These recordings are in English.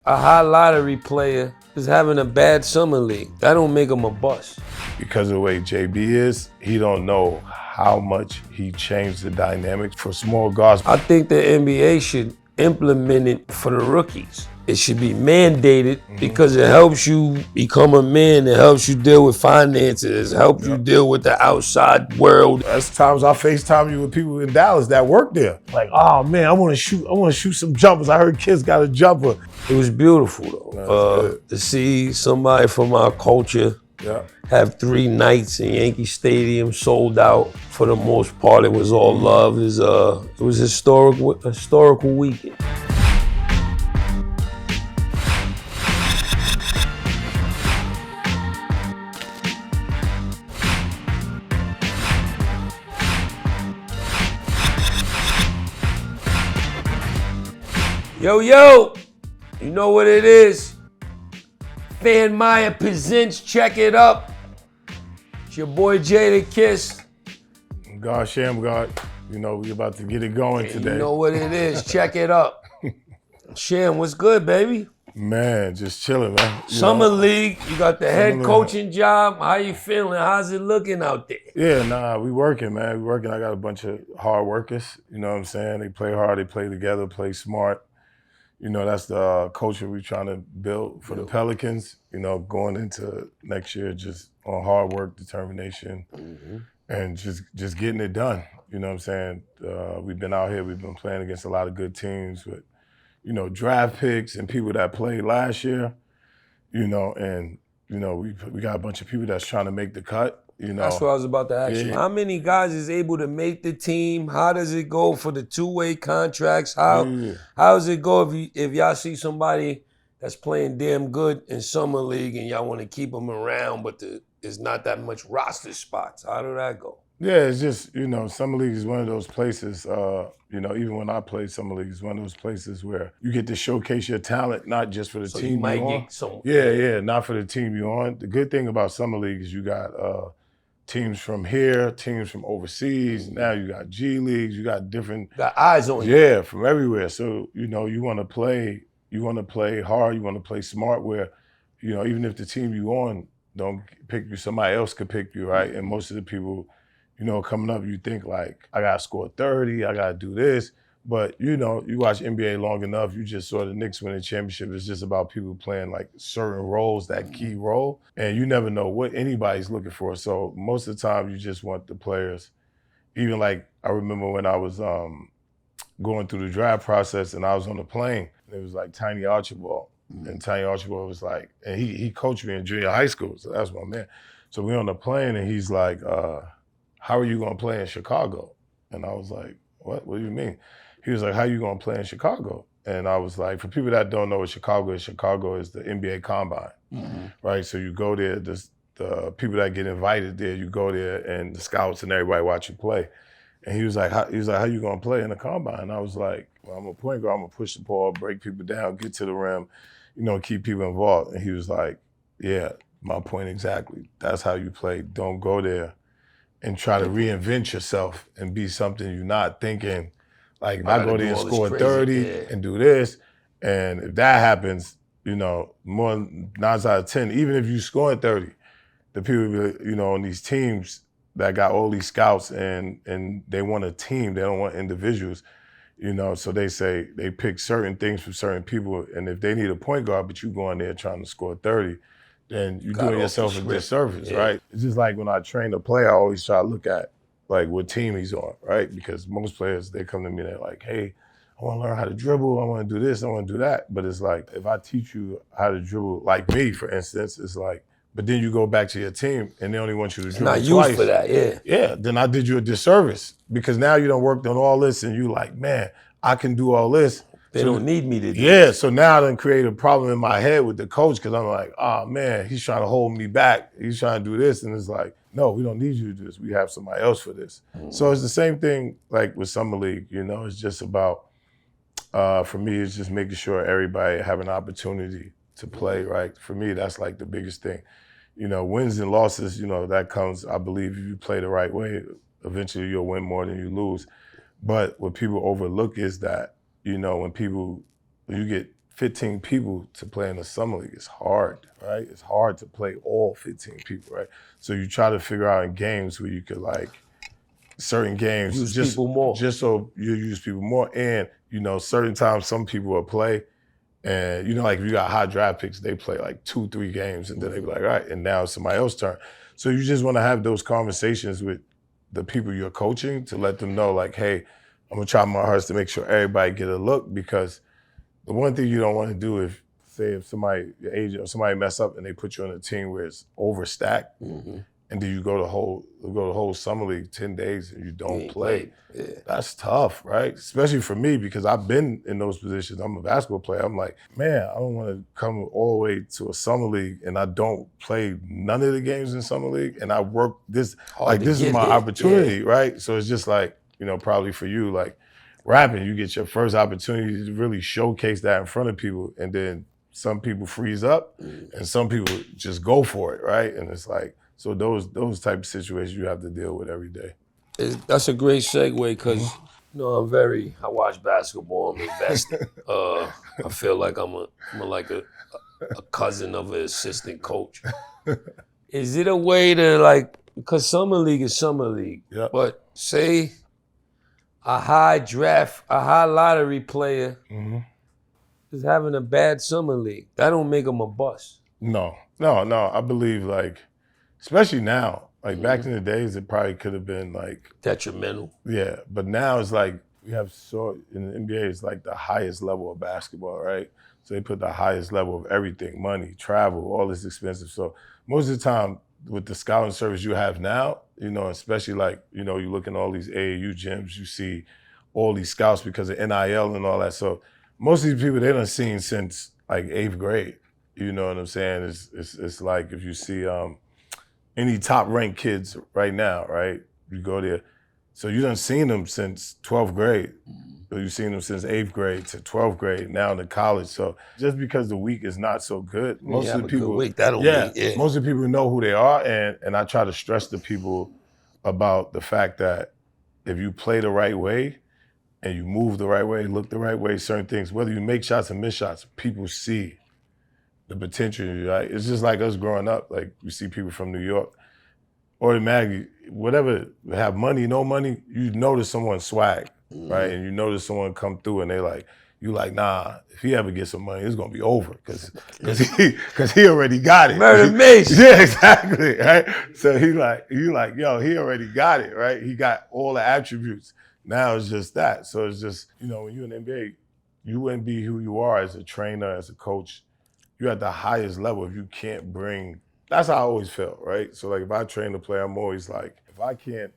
A high lottery player is having a bad summer league. That don't make him a bust. Because of the way JB is, he don't know how much he changed the dynamics for small guards. I think the NBA should implement it for the rookies. It should be mandated because it helps you become a man. It helps you deal with finances. It helps you deal with the outside world. There's times I FaceTime you with people in Dallas that work there. Like, oh man, I want to shoot some jumpers. I heard kids got a jumper. It was beautiful though. To see somebody from our culture have 3 nights in Yankee Stadium sold out. For the most part, it was all love. It was historical weekend. Yo, you know what it is. Fan Maya presents Check It Up. It's your boy Jadakiss. God Shammgod, we about to get it going today. You know what it is. Check it up. Sham, what's good, baby? Man, just chilling, man. Summer League, you got the head coaching job. How you feeling? How's it looking out there? Yeah, we working, man. We working. I got a bunch of hard workers. You know what I'm saying? They play hard, they play together, play smart. That's the culture we're trying to build for the Pelicans, going into next year just on hard work, determination, and just getting it done. You know what I'm saying? We've been out here, we've been playing against a lot of good teams with, draft picks and people that played last year, we got a bunch of people that's trying to make the cut. That's what I was about to ask you. How many guys is able to make the team? How does it go for the 2-way contracts? How does it go if y'all see somebody that's playing damn good in Summer League and y'all want to keep them around, but there's not that much roster spots? How do that go? Yeah, it's just, Summer League is one of those places, even when I played Summer League, it's one of those places where you get to showcase your talent, not just for the team you're on. Yeah, not for the team you're on. The good thing about Summer League is you got teams from here, teams from overseas. Now you got G Leagues, you got different. Got eyes on you. Yeah, from everywhere. So, you want to play hard, you want to play smart where, even if the team you on don't pick you, somebody else could pick you, right? And most of the people, coming up, you think like, I got to score 30, I got to do this. But, you watch NBA long enough, you just saw the Knicks win a championship. It's just about people playing like certain roles, that key role. And you never know what anybody's looking for. So most of the time, you just want the players. Even like, I remember when I was going through the draft process and I was on the plane, and it was like Tiny Archibald. And Tiny Archibald was like, and he coached me in junior high school, so that's my man. So we on the plane and he's like, how are you gonna play in Chicago? And I was like, what do you mean? He was like, how you gonna play in Chicago? And I was like, for people that don't know what Chicago is the NBA Combine, right? So you go there, the people that get invited there, you go there and the scouts and everybody watch you play. And he was like, how you gonna play in the Combine? And I was like, well, I'm a point guard, I'm gonna push the ball, break people down, get to the rim, keep people involved. And he was like, yeah, my point exactly. That's how you play. Don't go there and try to reinvent yourself and be something you're not thinking. Like, if I go there and score 30 and do this, and if that happens, more 9 out of 10, even if you score 30, the people, on these teams that got all these scouts and they want a team, they don't want individuals, so they pick certain things from certain people, and if they need a point guard, but you go in there trying to score 30, then you're doing yourself a disservice, right? It's just like when I train a player, I always try to look at like what team he's on, right? Because most players, they come to me, they're like, hey, I want to learn how to dribble, I want to do this, I want to do that. But it's like, if I teach you how to dribble, like me, for instance, it's like, but then you go back to your team and they only want you to dribble twice. Not used for that, yeah. Yeah, then I did you a disservice because now you done worked on all this and you like, man, I can do all this. They don't need me to do this. So now I done create a problem in my head with the coach because I'm like, oh man, he's trying to hold me back. He's trying to do this. And it's like, no, we don't need you to do this. We have somebody else for this. So it's the same thing like with Summer League, it's just about, for me, it's just making sure everybody have an opportunity to play, right? For me, that's like the biggest thing. Wins and losses, that comes, I believe, if you play the right way, eventually you'll win more than you lose. But what people overlook is that, when you get 15 people to play in the summer league is hard, right? It's hard to play all 15 people, right? So you try to figure out in games where you could like certain games use people more. Just so you use people more. And, certain times some people will play and, like if you got high draft picks, they play like 2-3 games and then they be like, all right, and now it's somebody else's turn. So you just want to have those conversations with the people you're coaching to let them know like, hey, I'm gonna try my hardest to make sure everybody get a look, because the one thing you don't want to do if somebody, your agent or somebody mess up and they put you on a team where it's overstacked, and then you go the whole summer league 10 days and you don't play. Yeah. That's tough, right? Especially for me, because I've been in those positions. I'm a basketball player. I'm like, man, I don't want to come all the way to a summer league and I don't play none of the games in summer league, and I work this this is my opportunity, right? So it's just like, probably for you, like rapping, you get your first opportunity to really showcase that in front of people, and then some people freeze up and some people just go for it, right? And it's like, so those type of situations you have to deal with every day. That's a great segue because, I watch basketball, I'm invested. I feel like I'm like a cousin of an assistant coach. Is it a way to because summer league is summer league, but say a high lottery player is having a bad summer league, that don't make him a bust. No. I believe especially now, back in the days, it probably could have been detrimental. Yeah, but now it's we have in the NBA, it's the highest level of basketball, right? So they put the highest level of everything, money, travel, all this expensive. So most of the time with the scouting service you have now, especially you look in all these AAU gyms, you see all these scouts because of NIL and all that. So most of these people, they done seen since 8th grade. You know what I'm saying? It's like if you see any top ranked kids right now, right? You go there. So you done seen them since 12th grade. So you've seen them since 8th grade to 12th grade, now to college. So just because the week is not so good, most of the people, most of the people know who they are. And I try to stress to people about the fact that if you play the right way and you move the right way, look the right way, certain things, whether you make shots or miss shots, people see the potential. Right? It's just like us growing up. We see people from New York, automatically, whatever, have money, no money, you notice someone's swag, right? And you notice someone come through and you like, nah, if he ever gets some money, it's gonna be over because he already got it. Murder Mase. Yeah, exactly, right? So you like, yo, he already got it, right? He got all the attributes. Now it's just that. So it's just, when you're in the NBA, you wouldn't be who you are as a trainer, as a coach. You're at the highest level if you can't bring. That's how I always felt, right? So if I train a player, I'm always like, if I can't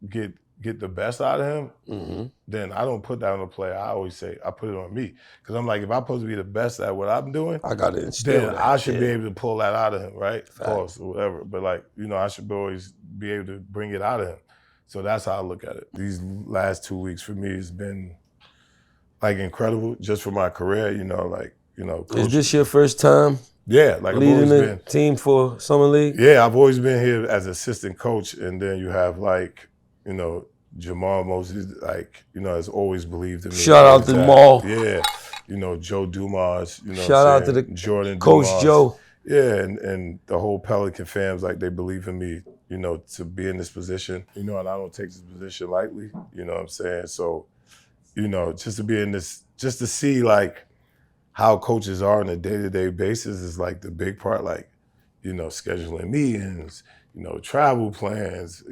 get the best out of him, then I don't put that on the player. I always say I put it on me, because I'm like, if I'm supposed to be the best at what I'm doing, I got to instill then that. I should be able to pull that out of him, right? Of course, or whatever. But I should always be able to bring it out of him. So that's how I look at it. These last 2 weeks for me has been incredible, just for my career. Is this your first time? Yeah, I've leading always the been team for summer league. Yeah, I've always been here as assistant coach, and then you have Jamal Moses, has always believed in me. Shout out to Maul. Yeah, Joe Dumas. Shout out to the Jordan Coach Dumas. Joe. Yeah, and the whole Pelican fans, they believe in me, to be in this position. And I don't take this position lightly. You know what I'm saying? So, just to be in this, just to see how coaches are on a day-to-day basis is the big part, scheduling meetings, travel plans,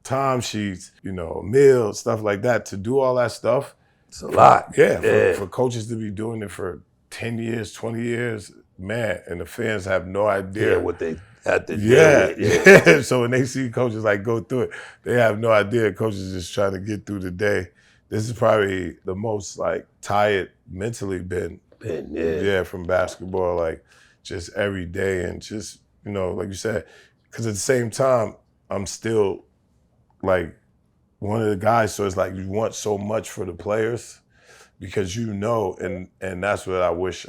time sheets, meals, stuff like that. To do all that stuff. It's a lot. Yeah. For coaches to be doing it for 10 years, 20 years, man, and the fans have no idea. What they had to do. Yeah. So when they see coaches go through it, they have no idea. Coaches just trying to get through the day. This is probably the most tired mentally been from basketball, just every day, and just like you said, because at the same time I'm still one of the guys, so it's you want so much for the players, because and that's what I wish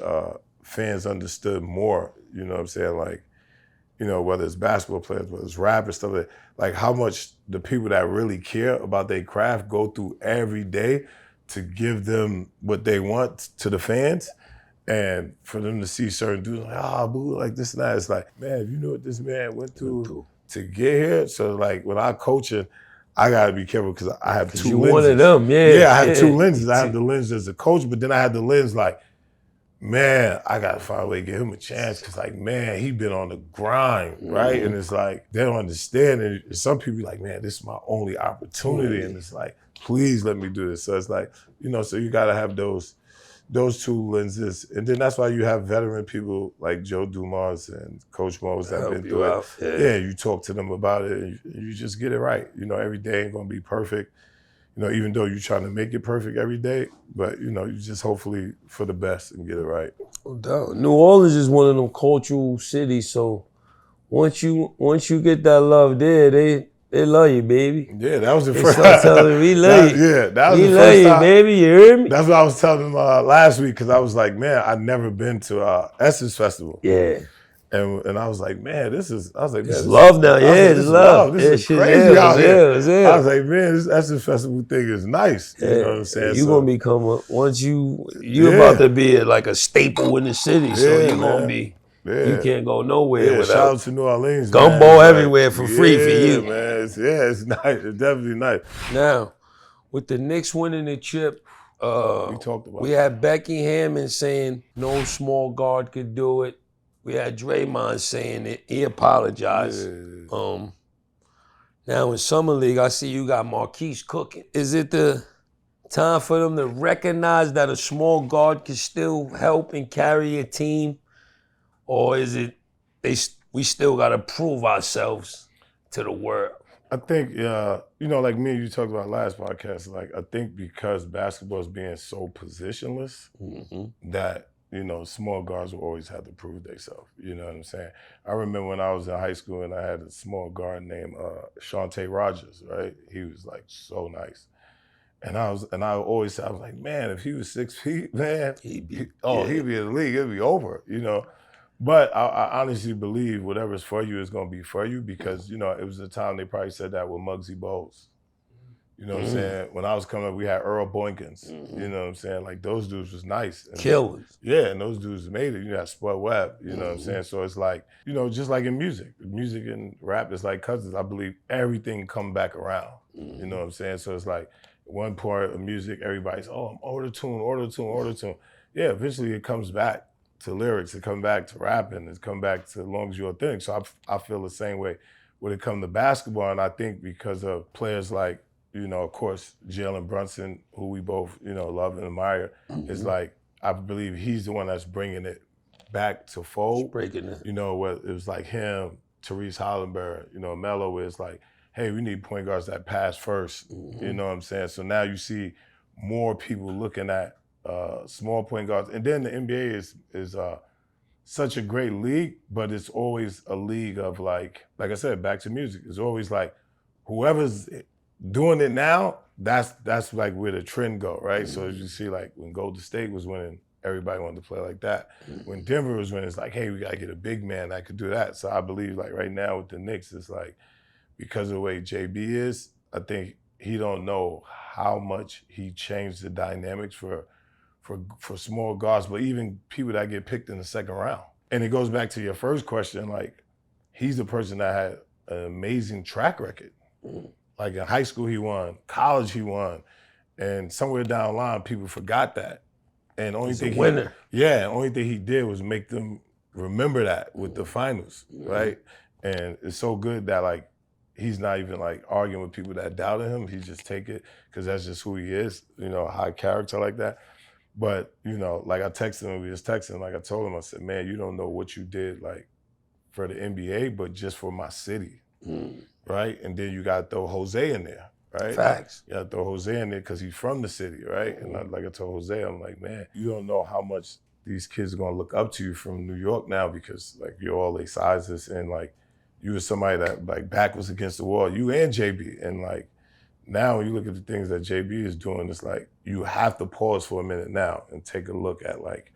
fans understood more. You know what I'm saying? Whether it's basketball players, whether it's rappers, stuff how much the people that really care about their craft go through every day to give them what they want to the fans. And for them to see certain dudes like, boo, like this and that, it's like, man, if you know what this man went through to get here. So like when I coaching, I gotta be careful because I have two lenses. One of them, Yeah, I have two lenses. I have the lens as a coach, but then I have the lens like, man, I gotta find a way to give him a chance because like, man, he been on the grind, right? And it's like, they don't understand it. And some people be like, man, this is my only opportunity. And it's like, please let me do this. So it's like, so you gotta have those two lenses. And then that's why you have veteran people like Joe Dumas and Coach Mose that have been through it. Yeah, you talk to them about it and you just get it right. Every day ain't gonna be perfect. Even though you're trying to make it perfect every day, but you just hopefully for the best and get it right. No doubt. New Orleans is one of them cultural cities, so once you get that love there, they love you, baby. Yeah, that was the first time. They start telling me, we love you. Yeah, that was we the love first you, time. baby. You heard me? That's what I was telling them last week because I was like, man, I'd never been to Essence Festival. Yeah. And I was like, man, it's love now. Yeah, it's love. This is crazy out here. I was like, man, this Essence Festival thing is nice. You know what I'm saying? You're going to become, once you're about to be like a staple in the city, so you're going to be. Yeah. You can't go nowhere without. Shout out to New Orleans. Gumbo everywhere for free for you. Man. It's nice. It's definitely nice. Now, with the Knicks winning the chip, we talked about. We had Becky Hammond saying no small guard could do it. We had Draymond saying it. He apologized. Yeah. Now in Summer League, I see you got Marquise cooking. Is it the time for them to recognize that a small guard can still help and carry a team? Or is it we still got to prove ourselves to the world? I think, like me and you talked about last podcast, like I think because basketball is being so positionless that, small guards will always have to prove themselves. You know what I'm saying? I remember when I was in high school and I had a small guard named Shante Rogers, right? He was like so nice. And I always said, I was like, man, if he was 6 feet, man, he'd be in the league, it'd be over, But I honestly believe whatever's for you is going to be for you because, it was the time they probably said that with Muggsy Bogues. You know what I'm saying? When I was coming up, we had Earl Boykins. You know what I'm saying? Like, those dudes was nice. Killers. Yeah, and those dudes made it. You had Spud Webb, you know what I'm saying? So it's like, just like in music and rap is like cousins. I believe everything come back around. You know what I'm saying? So it's like, one part of music, everybody's, I'm auto-tune. Yeah, eventually it comes back to lyrics, it come back to rapping, it come back to as long as you're authentic. So I feel the same way when it comes to basketball, and I think because of players like, of course, Jalen Brunson, who we both, love and admire, is like, I believe he's the one that's bringing it back to fold. Breaking it. It was like him, Therese Hollenberg, Melo, where it's like, hey, we need point guards that pass first. You know what I'm saying? So now you see more people looking at small point guards. And then the NBA is such a great league, but it's always a league of like I said, back to music. It's always like whoever's doing it now, that's like where the trend go, right? So as you see, like when Golden State was winning, everybody wanted to play like that. When Denver was winning, it's like, hey, we gotta get a big man that could do that. So I believe like right now with the Knicks, it's like, because of the way JB is, I think he don't know how much he changed the dynamics for small guards, but even people that get picked in the second round. And it goes back to your first question, like he's the person that had an amazing track record. Like in high school he won, college he won, and somewhere down the line people forgot that. And only thing he did was make them remember that with the finals, right? And it's so good that like he's not even like arguing with people that doubted him. He just take it because that's just who he is, high character like that. But, like I texted him, we was texting, like I told him, I said, man, you don't know what you did like for the NBA, but just for my city, right? And then you got to throw Jose in there, right? Facts. You got to throw Jose in there because he's from the city, right? And like I told Jose, I'm like, man, you don't know how much these kids are going to look up to you from New York now because like you're all their sizes and like, you were somebody that like back was against the wall, you and JB. And like now when you look at the things that JB is doing, it's like you have to pause for a minute now and take a look at like,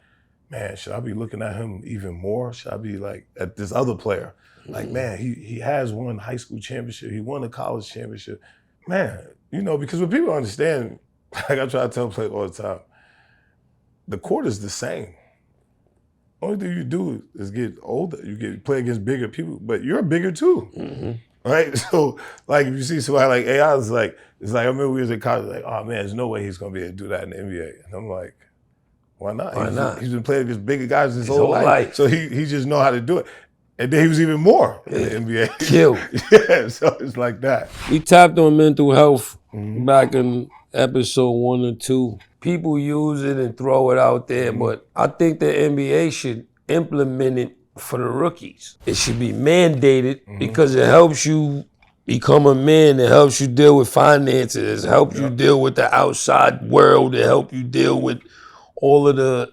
man, should I be looking at him even more? Should I be like at this other player? Like, man, he has won high school championship, he won a college championship. Man, because what people understand, Like I try to tell players all the time, the court is the same. Only thing you do is get older. You play against bigger people, but you're bigger too, right? So, like, if you see somebody like AI, it's like I remember we was in college, like, oh man, there's no way he's gonna be able to do that in the NBA. And I'm like, why not? Why not? He's been playing against bigger guys his whole whole life. life. So he just know how to do it. And then he was even more in the NBA. Killed. Yeah, so it's like that. We tapped on mental health back in episode 1 or 2. People use it and throw it out there, but I think the NBA should implement it for the rookies. It should be mandated because it helps you become a man. It helps you deal with finances. It helps you deal with the outside world. It helps you deal with all of the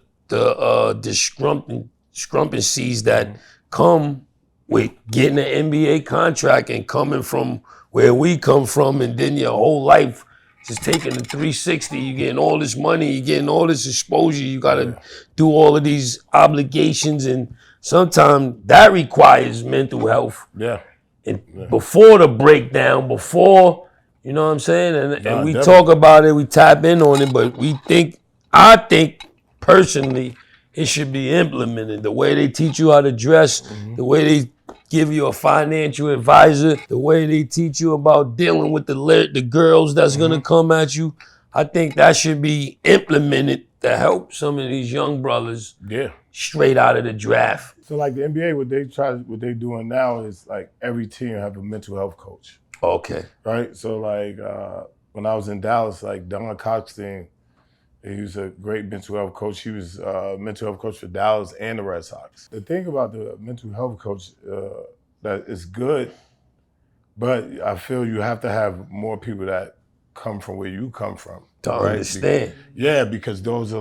discrepancies that come with getting an NBA contract and coming from where we come from, and then your whole life just taking the 360. You're getting all this money, you're getting all this exposure. You got to do all of these obligations, and sometimes that requires mental health. Yeah. And before the breakdown, before, you know what I'm saying? And we definitely. talk about it, we tap in on it, but I think personally, it should be implemented. The way they teach you how to dress, the way they give you a financial advisor, the way they teach you about dealing with the girls that's gonna come at you. I think that should be implemented to help some of these young brothers straight out of the draft. So like the NBA, what they doing now is like every team have a mental health coach. Okay. Right? So like when I was in Dallas, like Don Coxton, he was a great mental health coach. He was a mental health coach for Dallas and the Red Sox. The thing about the mental health coach that is good, but I feel you have to have more people that come from where you come from. To understand. Because those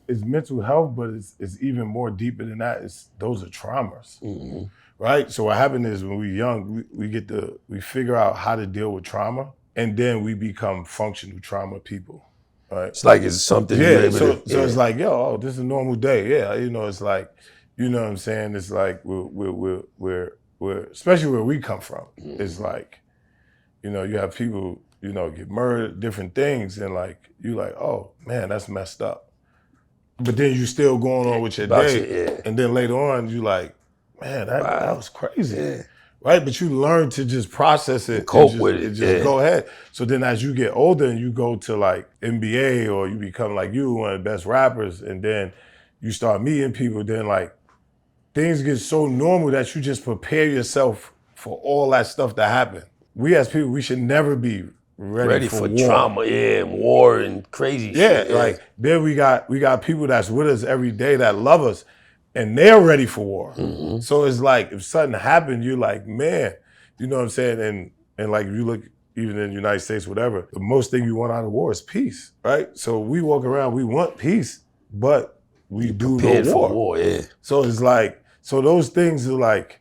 is mental health, but it's even more deeper than that. Those are traumas, right? So what happened is when we're young, we figure out how to deal with trauma, and then we become functional trauma people. Right. It's like it's something. So it's like, this is a normal day. Yeah, it's like, you know what I'm saying? It's like we're especially where we come from. It's like, you have people, get murdered, different things, and like you like, oh man, that's messed up. But then you still going on with your day, and then later on you like, man, that was crazy. Yeah. Right, but you learn to just process it, cope with it, just go ahead. So then, as you get older and you go to like NBA or you become like one of the best rappers, and then you start meeting people, then like things get so normal that you just prepare yourself for all that stuff to happen. We as people, we should never be ready for war. Trauma, and war and crazy shit. Like then we got people that's with us every day that love us. And they're ready for war. So it's like, if something happened, you're like, man, you know what I'm saying? And like, if you look, even in the United States, whatever, the most thing you want out of war is peace, right? So we walk around, we want peace, but we do no war. For war. So it's like, so those things are like,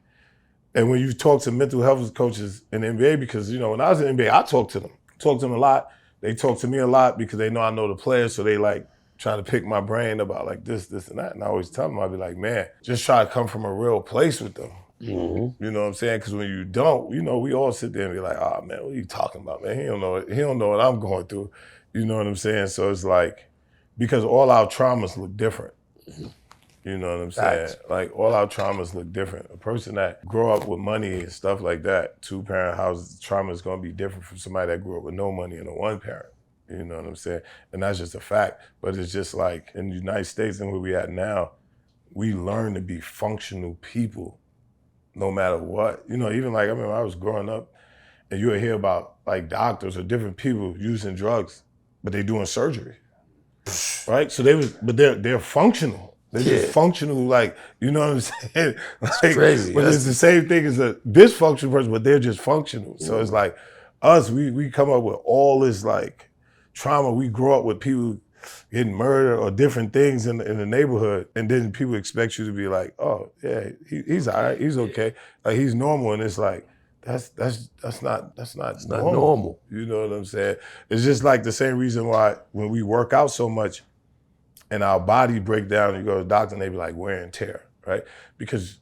and when you talk to mental health coaches in the NBA, because, when I was in the NBA, I talked to them a lot. They talk to me a lot because they know I know the players, so they like, trying to pick my brain about like this, and that. And I always tell them, I'd be like, man, just try to come from a real place with them. You know what I'm saying? Because when you don't, we all sit there and be like, oh man, what are you talking about, man? He don't know what I'm going through. You know what I'm saying? So it's like, because all our traumas look different. You know what I'm saying? Like all our traumas look different. A person that grew up with money and stuff like that, 2-parent houses, trauma is going to be different from somebody that grew up with no money and a 1-parent. You know what I'm saying? And that's just a fact. But it's just like in the United States and where we at now, we learn to be functional people no matter what. Even like, I remember I was growing up and you would hear about like doctors or different people using drugs, but they doing surgery, right? So they're functional. They're just functional, like, you know what I'm saying? Like, crazy. But it's the same thing as a dysfunctional person, but they're just functional. So it's like us, we come up with all this like trauma. We grow up with people getting murdered or different things in the neighborhood, and then people expect you to be like, oh yeah, he's all right, he's okay, like he's normal, and it's like that's not normal. You know what I'm saying? It's just like the same reason why when we work out so much and our body break down, you go to the doctor and they be like wear and tear, right? Because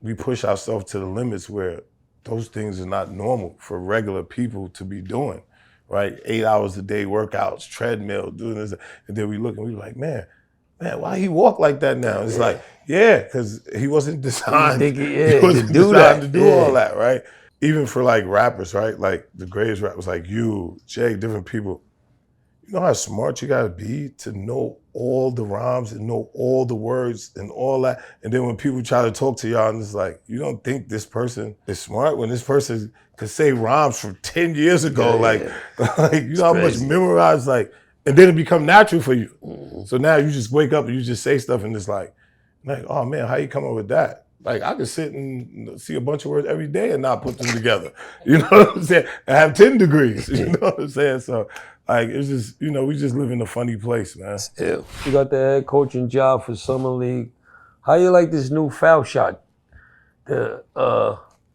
we push ourselves to the limits where those things are not normal for regular people to be doing. right? 8 hours a day workouts, treadmill, doing this. And then we look and we like, man, why he walk like that now? It's like, because he wasn't designed. He wasn't designed to do all that, right? Even for like rappers, right? Like the greatest rappers, like you, Jay, different people. You know how smart you gotta be to know all the rhymes and know all the words and all that. And then when people try to talk to y'all and it's like, you don't think this person is smart when this person could say rhymes from 10 years ago. Like you know how much memorized, like, and then it become natural for you. Mm-hmm. So now you just wake up and you just say stuff and it's like, oh man, how you come up with that? Like I could sit and see a bunch of words every day and not put them together. You know what I'm saying? I have 10 degrees, you know what I'm saying? So like, it's just, you know, we just live in a funny place, man. Yeah. You got the head coaching job for Summer League. How you like this new foul shot? The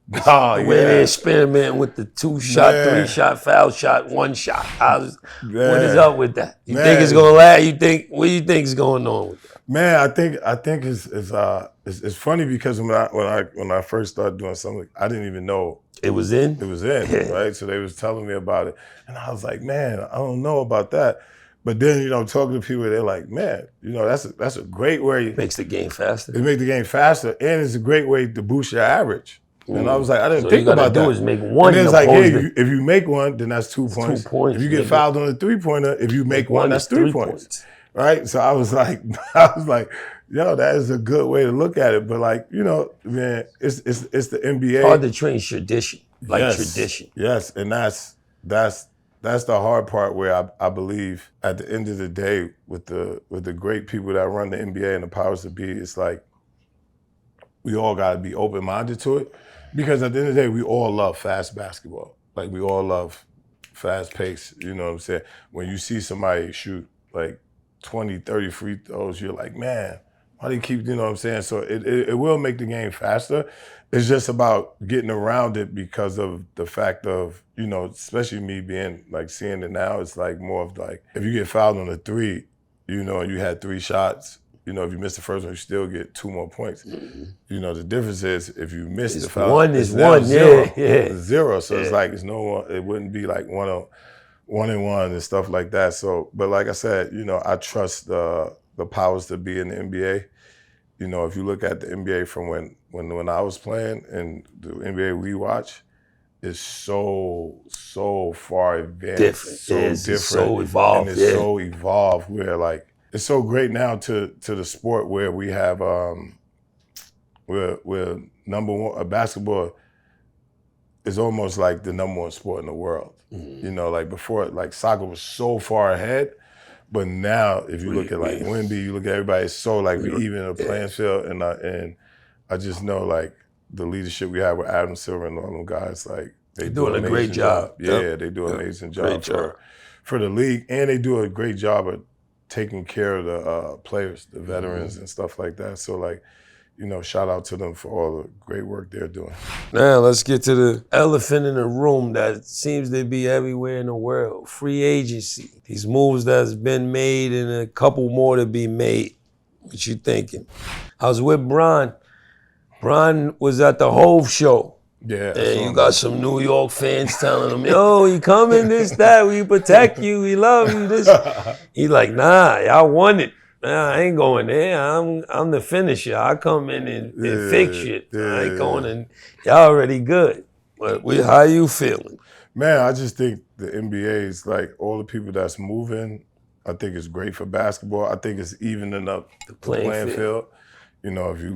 way they experimenting with the 2-shot, 3-shot, foul shot, 1 shot. What is up with that? You think it's gonna last? What do you think is going on with that? Man, I think it's funny because when I first started doing something, I didn't even know it was in, right? So they was telling me about it, and I was like, man, I don't know about that. But then, you know, talking to people, they're like, man, you know, that's a great way. It makes the game faster. It makes the game faster, and it's a great way to boost your average. And I was like, I didn't think about that. All you gotta do is make one. And it's like, hey, if you make one, then that's 2 points. 2 points. If you get fouled on a 3-pointer, if you make one, that's 3 points. Right? So I was like, yo, that is a good way to look at it. But like, you know, man, it's the NBA. It's hard to train tradition, tradition. Yes, and that's the hard part where I believe at the end of the day with the great people that run the NBA and the powers that be, it's like we all got to be open-minded to it because at the end of the day, we all love fast basketball. Like we all love fast pace. You know what I'm saying? When you see somebody shoot like 20, 30 free throws, you're like, man, why do you keep, you know what I'm saying? So it will make the game faster. It's just about getting around it because of the fact of, you know, especially me being like seeing it now, it's like more of like, if you get fouled on a 3, you know, and you had 3 shots, you know, if you miss the first one, you still get 2 more points. Mm-hmm. You know, the difference is if you miss the foul, one is one, zero. It's 0. So it's like, it wouldn't be like 1-on-1 and stuff like that. So, but like I said, you know, I trust the powers to be in the NBA. You know, if you look at the NBA from when I was playing and the NBA we watch, is so far advanced, different, so evolved, and it's so evolved. Where like it's so great now to the sport where we have we're number one. Basketball is almost like the number 1 sport in the world. Mm-hmm. You know, like before, like soccer was so far ahead, but now if you look at like Wemby, you look at everybody, it's so like we even in a playing field, and I just know like the leadership we have with Adam Silver and all them guys, like they do an great job. Yeah, they do an amazing job for the league, and they do a great job of taking care of the players, the veterans and stuff like that. So like, you know, shout out to them for all the great work they're doing. Now let's get to the elephant in the room that seems to be everywhere in the world. Free agency. These moves that's been made and a couple more to be made. What you thinking? I was with Bron. Bron was at the Hove show. Yeah. And you got some New York fans telling him, yo, he coming, this, that, we protect you, we love you, this. He like, nah, y'all won it. Nah, I ain't going there. I'm the finisher. I come in and fix shit. I ain't going in. Y'all already good. But how you feeling? Man, I just think the NBA is like all the people that's moving. I think it's great for basketball. I think it's evening up the playing field. You know, if you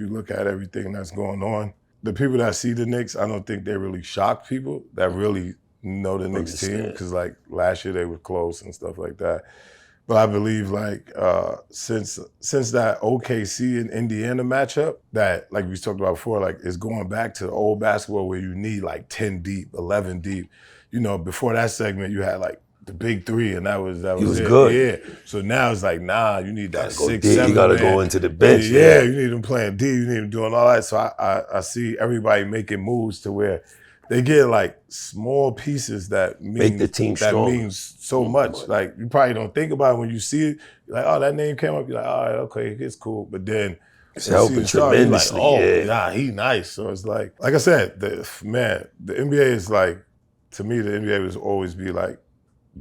look at everything that's going on, the people that see the Knicks, I don't think they really shock people that really know the Knicks team because like last year they were close and stuff like that. But I believe like since that OKC and Indiana matchup, that like we talked about before, like it's going back to the old basketball where you need like 10 deep, 11 deep. You know, before that segment you had like the big 3 and that was it. Good. Yeah. So now it's like, nah, you need that 6, 7. You gotta go into the bench. Yeah, you need them playing D, you need them doing all that. So I see everybody making moves to where they get like small pieces that make the team strong. That means so much. Like you probably don't think about it when you see it. You're like, oh, that name came up. You're like, all right, okay, it's cool. But then it's helping tremendously. Like, oh, nah, he nice. So it's like I said, the NBA is like to me, the NBA was always be like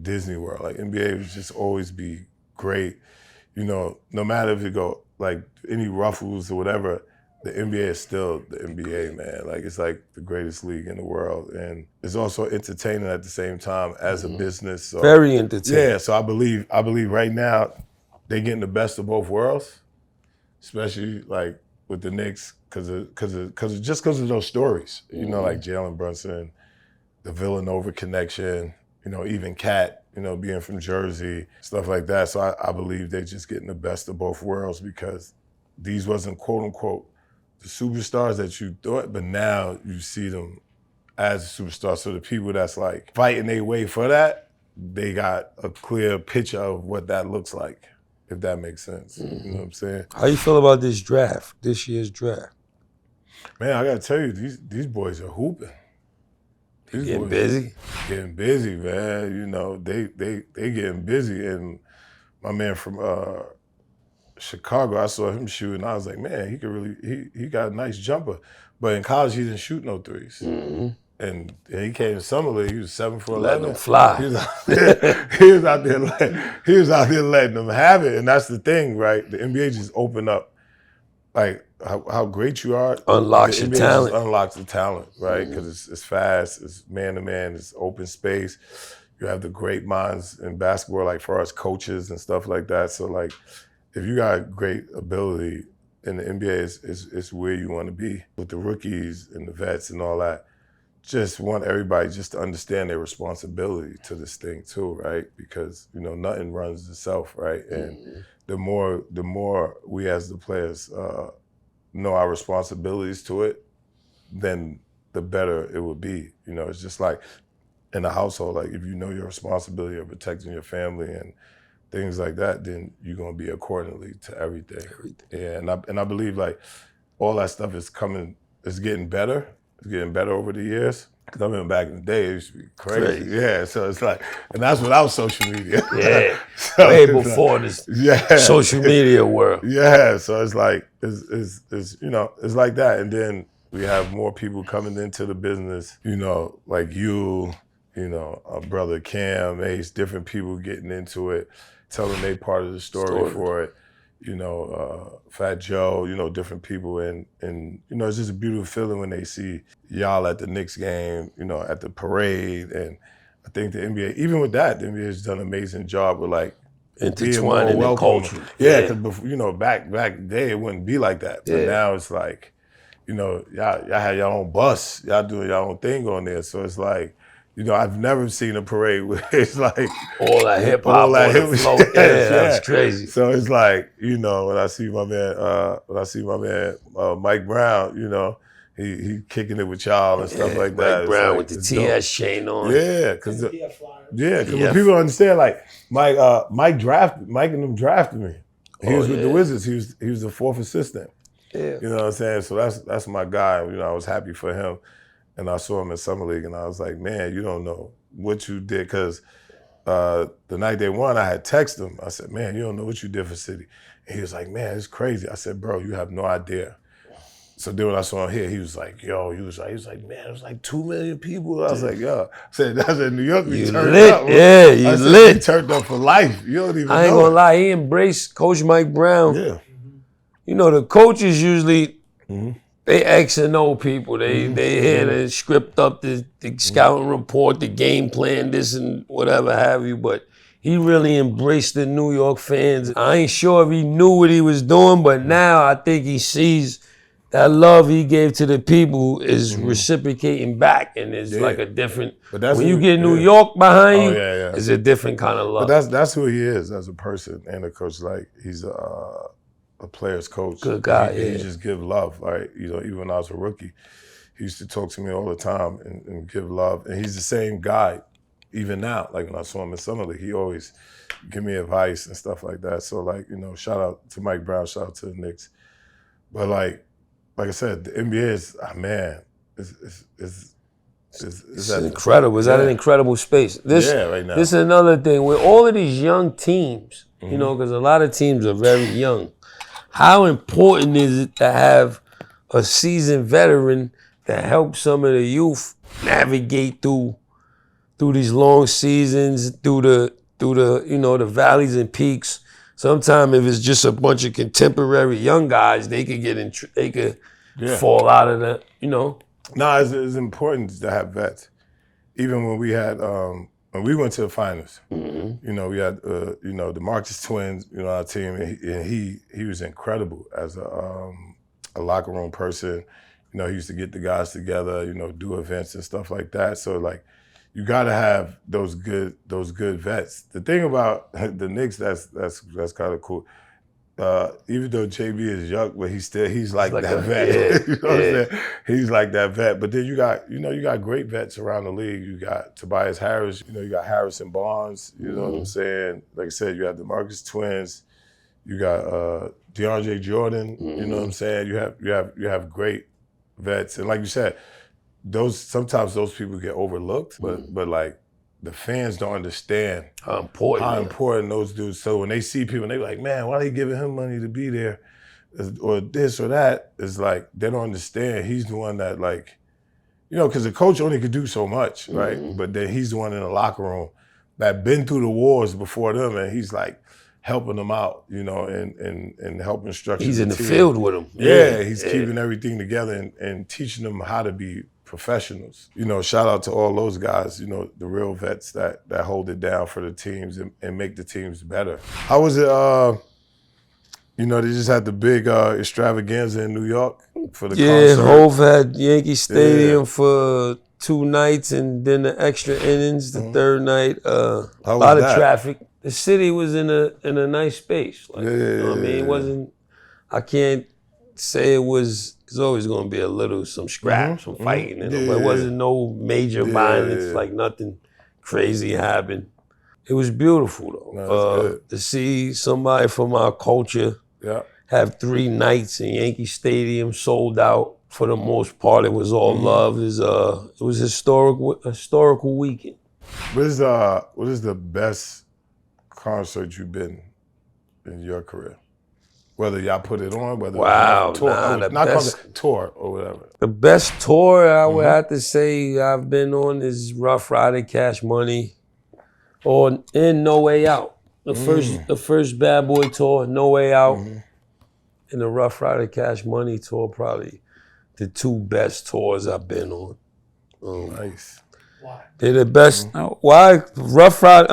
Disney World. Like NBA would just always be great. You know, no matter if you go like any ruffles or whatever, the NBA is still the NBA, man. Like it's like the greatest league in the world, and it's also entertaining at the same time as a business. So, very entertaining. Yeah, so I believe right now they're getting the best of both worlds, especially like with the Knicks, because of those stories. You know, like Jalen Brunson, the Villanova connection. You know, even Cat. You know, being from Jersey, stuff like that. So I believe they're just getting the best of both worlds because these wasn't quote unquote the superstars that you thought, but now you see them as a superstar. So the people that's like fighting their way for that, they got a clear picture of what that looks like, if that makes sense. You know what I'm saying? How you feel about this year's draft? Man, I gotta tell you, these boys are hooping. These Getting boys busy? Getting busy, man. You know, they getting busy. And my man from Chicago, I saw him shoot, and I was like, man, he could really, he got a nice jumper. But in college, he didn't shoot no threes. And he came to Summer League, he was 7 for 11. Let him fly. He was out there letting them have it. And that's the thing, right? The NBA just opened up, like, how great you are. Unlocks your talent. Just unlocks the talent, right? Because it's fast, it's man-to-man, it's open space. You have the great minds in basketball, like for us coaches and stuff like that. So, like, if you got great ability in the NBA, it's where you want to be. With the rookies and the vets and all that, just want everybody just to understand their responsibility to this thing too, right? Because, you know, nothing runs itself, right? And the more we as the players know our responsibilities to it, then the better it would be. You know, it's just like in a household, like if you know your responsibility of protecting your family and things like that, then you're gonna be accordingly to everything. Yeah, and I believe like all that stuff is getting better. It's getting better over the years. Cause I remember back in the day, it used to be crazy. Yeah, so it's like, and that's without social media. Yeah, so way before this social media world. Yeah, so it's like, it's you know, it's like that. And then we have more people coming into the business, you know, like you know, our brother Cam, Mase, different people getting into it, telling they part of the story for it. You know, Fat Joe, you know, different people. And you know, it's just a beautiful feeling when they see y'all at the Knicks game, you know, at the parade. And I think the NBA, even with that, the NBA has done an amazing job with like intertwining the culture. Yeah, because you know, back in the day, it wouldn't be like that. But now it's like, you know, y'all have your own bus, y'all doing your own thing on there. So it's like, you know, I've never seen a parade where it's like all that hip hop, all that flow. Yeah, that's crazy. So it's like, you know, when I see my man, Mike Brown, you know, he kicking it with y'all and stuff like that. Mike Brown like, with the TS chain on. Yeah, because when people understand, like Mike and them drafted me. He was with the Wizards. He was the fourth assistant. Yeah, you know what I'm saying. So that's my guy. You know, I was happy for him. And I saw him in Summer League, and I was like, man, you don't know what you did. Because the night they won, I had texted him. I said, man, you don't know what you did for City. And he was like, man, it's crazy. I said, bro, you have no idea. So then when I saw him here, he was like, yo, he was like, man, it was like 2 million people. I was like, yo. I said, that's in New York. We turned up. Yeah, you lit. We turned up for life. You don't even know. I ain't gonna lie, he embraced Coach Mike Brown. Yeah. You know, the coaches usually, they X and O people. They here to script up the scouting report, the game plan, this and whatever have you. But he really embraced the New York fans. I ain't sure if he knew what he was doing, but now I think he sees that love he gave to the people is reciprocating back, and it's like a different. But that's when you get New York behind you, it's a different kind of love. But that's who he is as a person and a coach. Like he's a player's coach. Good guy, he just give love, right? You know, even when I was a rookie, he used to talk to me all the time and give love. And he's the same guy even now. Like when I saw him in Summer League, he always give me advice and stuff like that. So like, you know, shout out to Mike Brown, shout out to the Knicks. But like I said, the NBA is, man, it's incredible. It's at an incredible space. Right now. This is another thing. With all of these young teams, you know, because a lot of teams are very young, how important is it to have a seasoned veteran that helps some of the youth navigate through through these long seasons, through the the valleys and peaks. Sometimes if it's just a bunch of contemporary young guys, they could fall out of the No, it's important to have vets. Even when we had when we went to the finals, we had the Marcus twins, our team, and he was incredible as a locker room person. He used to get the guys together, do events and stuff like that. So like, you gotta have those good vets. The thing about the Knicks that's kind of cool. Even though JB is young, but he's like that vet. Yeah, you know what I'm saying? He's like that vet. But then you got great vets around the league. You got Tobias Harris. You got Harris and Barnes. You know what I'm saying? Like I said, you have the Marcus twins. You got DeAndre Jordan. You know what I'm saying? You have great vets, and like you said, sometimes those people get overlooked. But like, the fans don't understand how important those dudes. So when they see people, and they're like, man, why are they giving him money to be there? Or this or that. It's like, they don't understand. He's the one that, like, because the coach only could do so much, right? But then he's the one in the locker room that been through the wars before them, and he's like helping them out, and helping structure. He's in the team. Field with them. Yeah, he's keeping everything together and teaching them how to be professionals. Shout out to all those guys, the real vets that hold it down for the teams and make the teams better. How was it, they just had the big extravaganza in New York for the concert. Hov had Yankee Stadium for 2 nights, and then the extra innings the third night. A lot of traffic. The city was in a nice space. Like, it wasn't, I can't say it was. There's always going to be some scrap, some fighting. But it wasn't no major violence, like nothing crazy happened. It was beautiful, though. To see somebody from our culture have 3 nights in Yankee Stadium sold out. For the most part, it was all love. It was historical weekend. What is the best concert you've been in your career? Whether y'all put it on, whether tour or whatever. The best tour I would have to say I've been on is Rough Rider Cash Money, or in No Way Out. The first Bad Boy tour, No Way Out, and the Rough Rider Cash Money tour, probably the 2 best tours I've been on. Nice. Why? They're the best. Why? Rough Rider,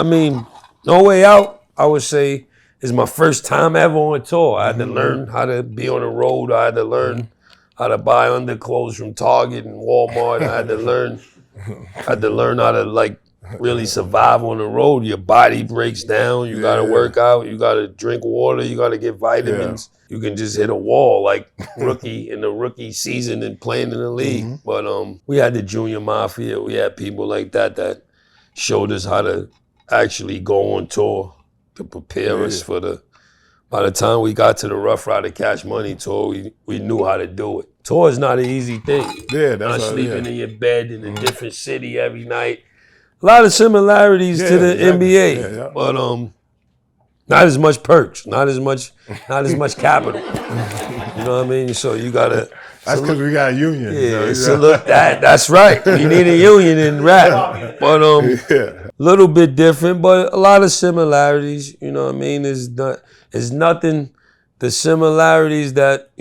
No Way Out, I would say, is my first time ever on tour. I had to learn how to be on the road. I had to learn how to buy underclothes from Target and Walmart. I had to learn how to like really survive on the road. Your body breaks down. You gotta work out. You gotta drink water. You gotta get vitamins. You can just hit a wall like rookie in the rookie season and playing in the league. But we had the Junior Mafia. We had people like that showed us how to actually go on tour, to prepare us for by the time we got to the Rough Rider Cash Money tour, we knew how to do it. Tour is not an easy thing. Yeah, that's not sleeping in your bed in a different city every night. A lot of similarities to the NBA, but not as much perks, not as much capital. You know what I mean? So you gotta. That's because we got a union. Yeah, so look, that's right. You need a union in rap, but little bit different, but a lot of similarities. You know what I mean? It's nothing. The similarities that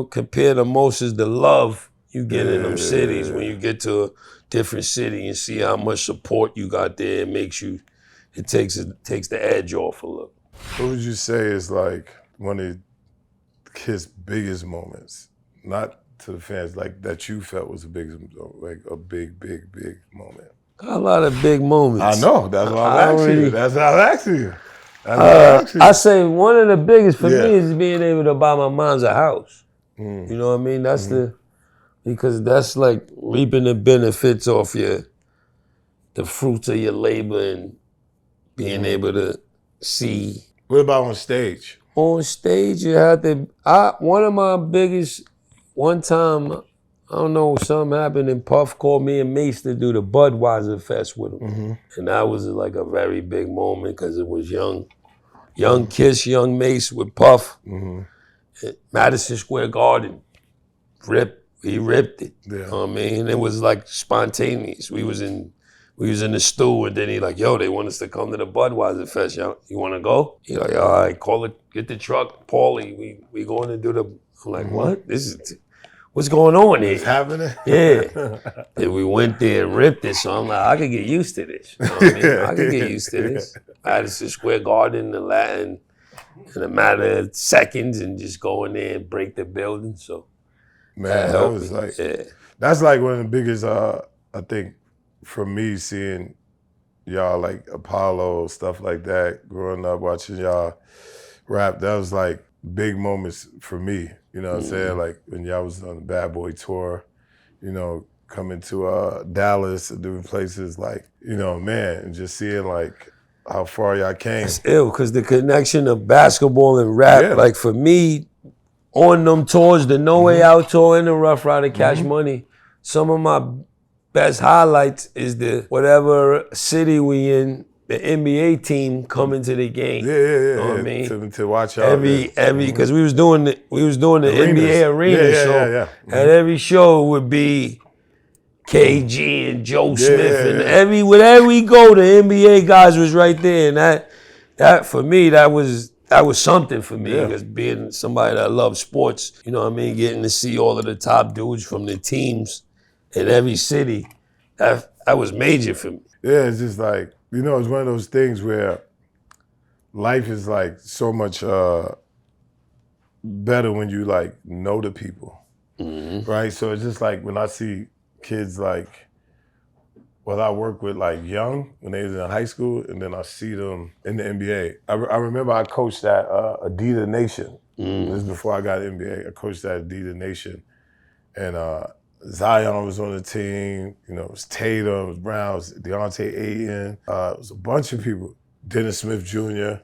compare the most is the love you get in them cities when you get to a different city and see how much support you got there. It takes the edge off a little. What would you say is like one of his biggest moments? Not to the fans, like that you felt was a big moment. Got a lot of big moments. I know. That's why I'm asking you. That's why I'm asking you. I say one of the biggest for me is being able to buy my mom's a house. You know what I mean? That's because that's like reaping the benefits off the fruits of your labor and being able to see. What about on stage? On stage, you had to. One of my biggest. One time, I don't know, something happened and Puff called me and Mase to do the Budweiser Fest with him. And that was like a very big moment because it was young Kiss, young Mase with Puff. At Madison Square Garden. He ripped it. Yeah. You know what I mean? It was like spontaneous. We was in we was in the stew, and then he like, yo, they want us to come to the Budweiser Fest. You want to go? He like, all right, call it, get the truck, Paulie. We going to do the. I'm like, what? This is what's going on here? It's happening. Yeah. And we went there and ripped it. So I'm like, I could get used to this. You know what I mean? I could get used to this. Madison Square Garden, the Latin, in a matter of seconds, and just go in there and break the building. So, man, that was like, that's like one of the biggest. I think for me, seeing y'all like Apollo, stuff like that, growing up watching y'all rap, that was like big moments for me. You know what I'm saying? Like when y'all was on the Bad Boy tour, you know, coming to Dallas and different places, like, you know, man, and just seeing like how far y'all came. It's ill, because the connection of basketball and rap, like for me, on them tours, the No Way Out tour and the Rough Rider Cash Money, some of my best highlights is the whatever city we in, the NBA team coming to the game. Yeah. You know what I mean? To watch y'all. Every because we was doing the NBA arena show. Yeah. And every show would be KG and Joe Smith and wherever we go, the NBA guys was right there. And that for me, that was something for me, because being somebody that loves sports, you know what I mean, getting to see all of the top dudes from the teams in every city, that was major for me. Yeah, it's just like, you know, it's one of those things where life is like so much better when you like know the people, right? So it's just like when I see kids like, well, I work with like young when they was in high school, and then I see them in the NBA. I remember I coached at Adidas Nation. This is before I got NBA. I coached at Adidas Nation, and Zion was on the team. You know, it was Tatum, it was Brown, it was Deontay Ayton. It was a bunch of people. Dennis Smith Jr.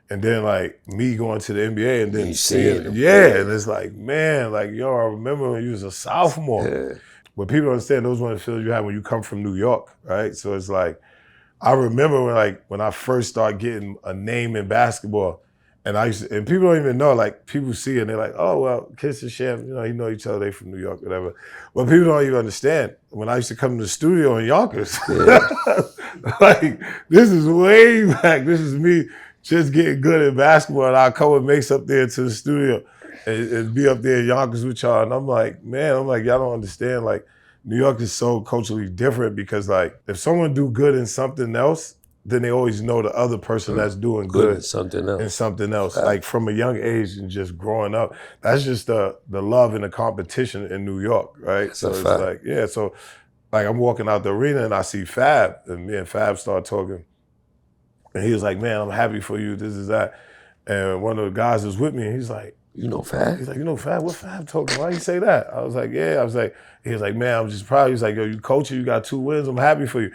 And then like me going to the NBA and then seeing them. Yeah, and it's like, man, like, yo, I remember when you was a sophomore. Yeah. But people don't understand, those are one of the feelings you have when you come from New York, right? So it's like, I remember when I first started getting a name in basketball, and and people don't even know, like people see it and they're like, oh, well, Kiss and Sham, you know each other, they from New York, whatever. But people don't even understand. When I used to come to the studio in Yonkers, like, this is way back. This is me just getting good at basketball, and I'll come with Mase up there to the studio and be up there in Yonkers with y'all. And I'm like, y'all don't understand. Like, New York is so culturally different, because like, if someone do good in something else, then they always know the other person that's doing good in something else. Like from a young age and just growing up, that's just the love and the competition in New York, right? That's so it's like, so like I'm walking out the arena and I see Fab, and me and Fab start talking. And he was like, man, I'm happy for you, this is that. And one of the guys was with me, and he's like, you know Fab? He's like, you know Fab? What Fab talking? Why you say that? I was like, yeah. I was like, he was like, man, I'm just proud. He was like, yo, you coaching, you got 2 wins, I'm happy for you.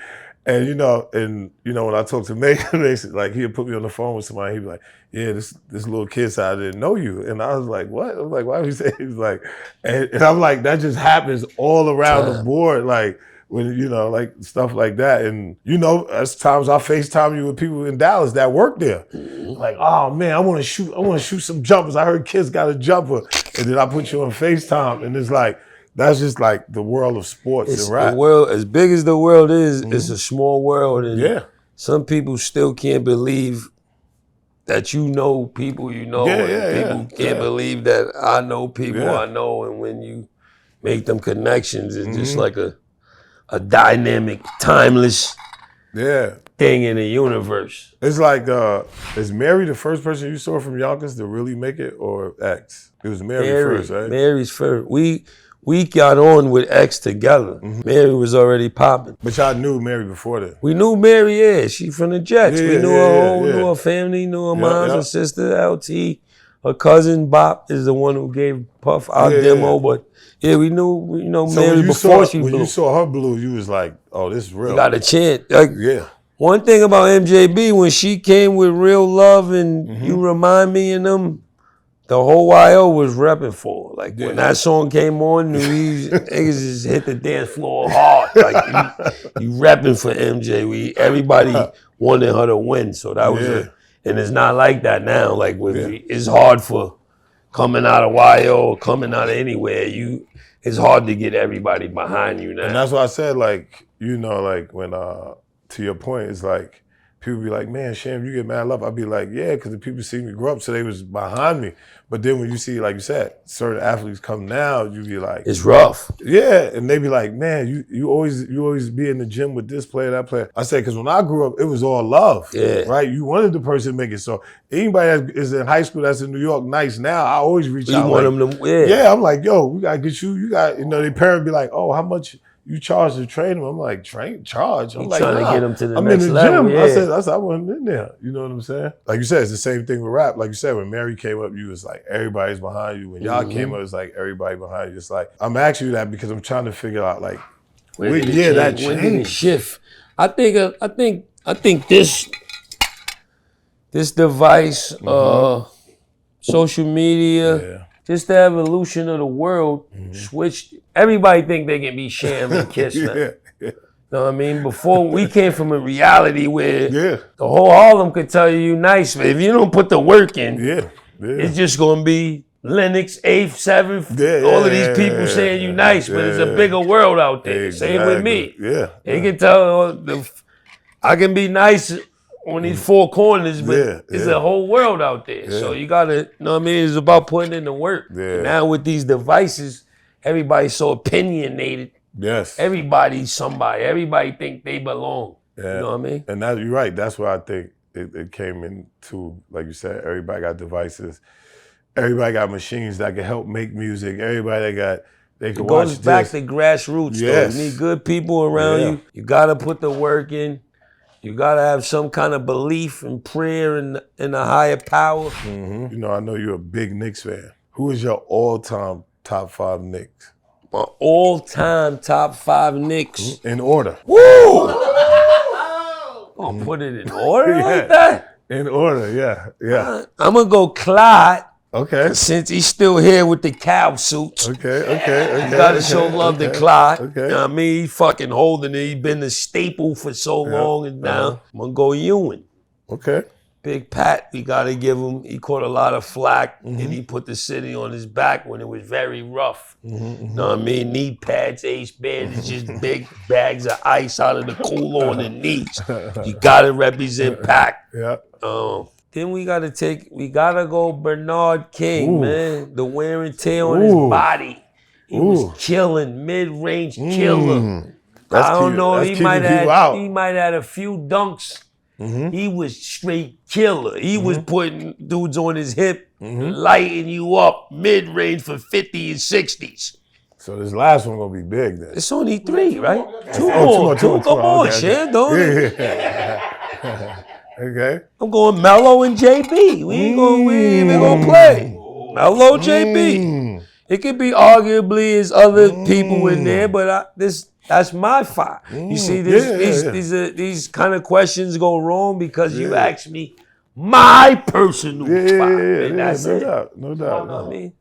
And you know, when I talked to Mase, like he'd put me on the phone with somebody, he'd be like, yeah, this little kid said I didn't know you. And I was like, what? I was like, why would you say? He was like, and I'm like, that just happens all around the board, like when, you know, like stuff like that. And you know, as times I FaceTime you with people in Dallas that work there. Like, oh man, I want to shoot some jumpers. I heard kids got a jumper. And then I put you on FaceTime, and it's like, that's just like the world of sports and rap. The world, as big as the world is, it's a small world. And some people still can't believe that you know people you know. And people can't believe that I know people I know. And when you make them connections, it's just like a dynamic, timeless thing in the universe. It's like, is Mary the first person you saw from Yonkers to really make it, or X? It was Mary first, right? Mary's first. We got on with X together. Mary was already popping. But y'all knew Mary before that? We knew Mary, she from the Jets. We knew her knew her family, knew her moms, her sister, LT. Her cousin, Bop, is the one who gave Puff our demo. But we knew, so Mary before she blew. When you saw her blue, you was like, oh, this is real. You got a chance. Like, one thing about MJB, when she came with Real Love and You Remind Me and them, the whole YO was repping for her. Like, when that song came on, niggas just hit the dance floor hard. Like, you repping for MJ. Everybody wanted her to win. So that was and it's not like that now. Like, it's hard for coming out of YO or coming out of anywhere. it's hard to get everybody behind you now. And that's why I said, like, you know, like when, to your point, it's like, people be like, man, Sham, you get mad love. I'd be like, yeah, because the people see me grow up, so they was behind me. But then when you see, like you said, certain athletes come now, you be like, it's rough. Yeah, and they be like, man, you always be in the gym with this player, that player. I said, because when I grew up, it was all love, right? You wanted the person to make it. So anybody that is in high school that's in New York nice now, I always reach out. You want them to, yeah, I'm like, yo, we got to get you. You got, you know, their parents be like, oh, how much you charge to train them? I'm like, charge? I'm like, trying to get them to the I'm next in the level. gym. Yeah. I said, I wasn't in there. You know what I'm saying? Like you said, it's the same thing with rap. Like you said, when Mary came up, you was like, everybody's behind you. When y'all came up, it's like, everybody behind you. It's like, I'm asking you that because I'm trying to figure out, like, when did it shift? I think this device, social media, just the evolution of the world switched. Everybody think they can be Sham and Kiss now. You know what I mean? Before, we came from a reality where the whole Harlem could tell you nice, but if you don't put the work in, it's just gonna be Lennox, 8th, 7th, all of these people saying you nice, but it's a bigger world out there. Exactly. Same with me. They can tell I can be nice on these four corners, but it's a whole world out there. So you gotta, you know what I mean? It's about putting in the work. Now with these devices, everybody's so opinionated. Everybody's somebody. Everybody think they belong. You know what I mean? And you're right. That's where I think it came into, like you said, everybody got devices. Everybody got machines that can help make music. Everybody they can watch this. It goes back to grassroots, though. You need good people around you. You gotta put the work in. You gotta have some kind of belief and prayer in a higher power. You know, I know you're a big Knicks fan. Who is your all-time top 5 Knicks? My all-time top 5 Knicks. In order. Woo! Oh, put it in order like that? In order, yeah. I'm gonna go Clyde. Okay. Since he's still here with the cow suits. Okay. You gotta show love to Clyde. Okay. You know what I mean? He fucking holding it. He been the staple for so long, and now I'm gonna go Ewing. Okay. Big Pat, we gotta give him, he caught a lot of flack, and he put the city on his back when it was very rough. You know what I mean? Knee pads, ace bands, just big bags of ice out of the cooler on the knees. You gotta represent Pac. Then we gotta go Bernard King, man. The wear and tear on his body. He was killing, mid-range killer. I don't know, he might have had a few dunks. He was straight killer. He was putting dudes on his hip, lighting you up, mid-range for 50 and 60s. So this last one gonna be big then. It's only 3, right? Two more. Come on, Sham, don't it? Okay. I'm going Melo and JB. We ain't gonna play. Melo, JB. It could be arguably as other people in there, but that's my 5. You see, these kind of questions go wrong because you ask me my personal 5. And that's no it. doubt. You know what I mean?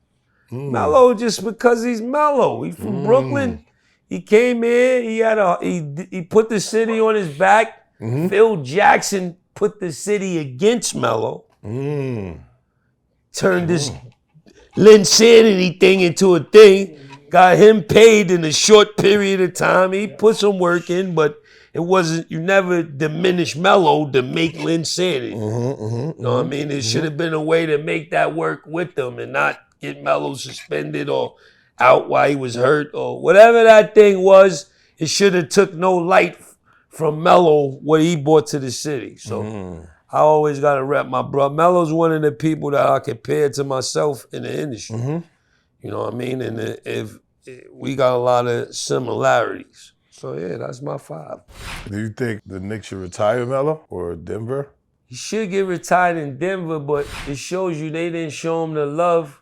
Melo just because he's Melo. He's from Brooklyn. He came here. He put the city on his back. Phil Jackson put the city against Melo. Turned this Linsanity thing into a thing. Got him paid in a short period of time. He put some work in, but it wasn't, you never diminish Melo to make Linsanity. You know what I mean? There should have been a way to make that work with them and not get Melo suspended or out while he was hurt or whatever that thing was. It should have took no light from Melo, what he brought to the city. So I always got to rep my brother. Melo's one of the people that I compare to myself in the industry. You know what I mean? And if we got a lot of similarities. So yeah, that's my 5. Do you think the Knicks should retire Melo or Denver? He should get retired in Denver, but it shows you they didn't show him the love.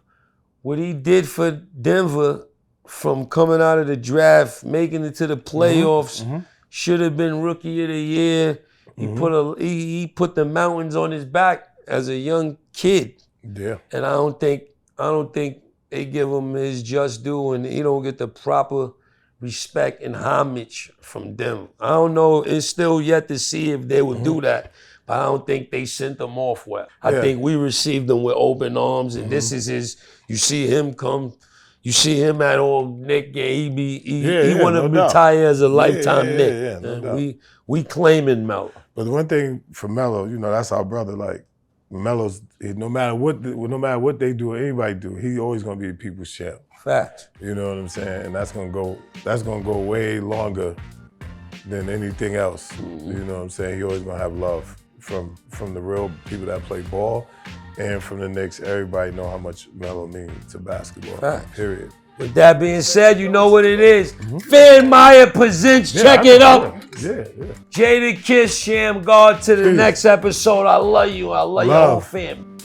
What he did for Denver from coming out of the draft, making it to the playoffs, should have been Rookie of the Year. He put the mountains on his back as a young kid. Yeah. And I don't think they give him his just due, and he don't get the proper respect and homage from them. I don't know. It's still yet to see if they will do that, but I don't think they sent him off well. I think we received him with open arms, and this is his. You see him come You see him at old Knick game. He want to retire as a lifetime Knick. Yeah, no doubt. We claiming Melo. But the one thing for Melo, you know, that's our brother. Like Melo's, no matter what they do or anybody do, he always gonna be the people's champ. Facts. You know what I'm saying? And that's gonna go way longer than anything else. You know what I'm saying? He always gonna have love from the real people that play ball. And from the Knicks, everybody know how much Melo means to basketball, period. With that being said, you know what it is. Fan Meyer presents, check it out. Jadakiss, Sham God to the next episode. I love you. I love your whole family.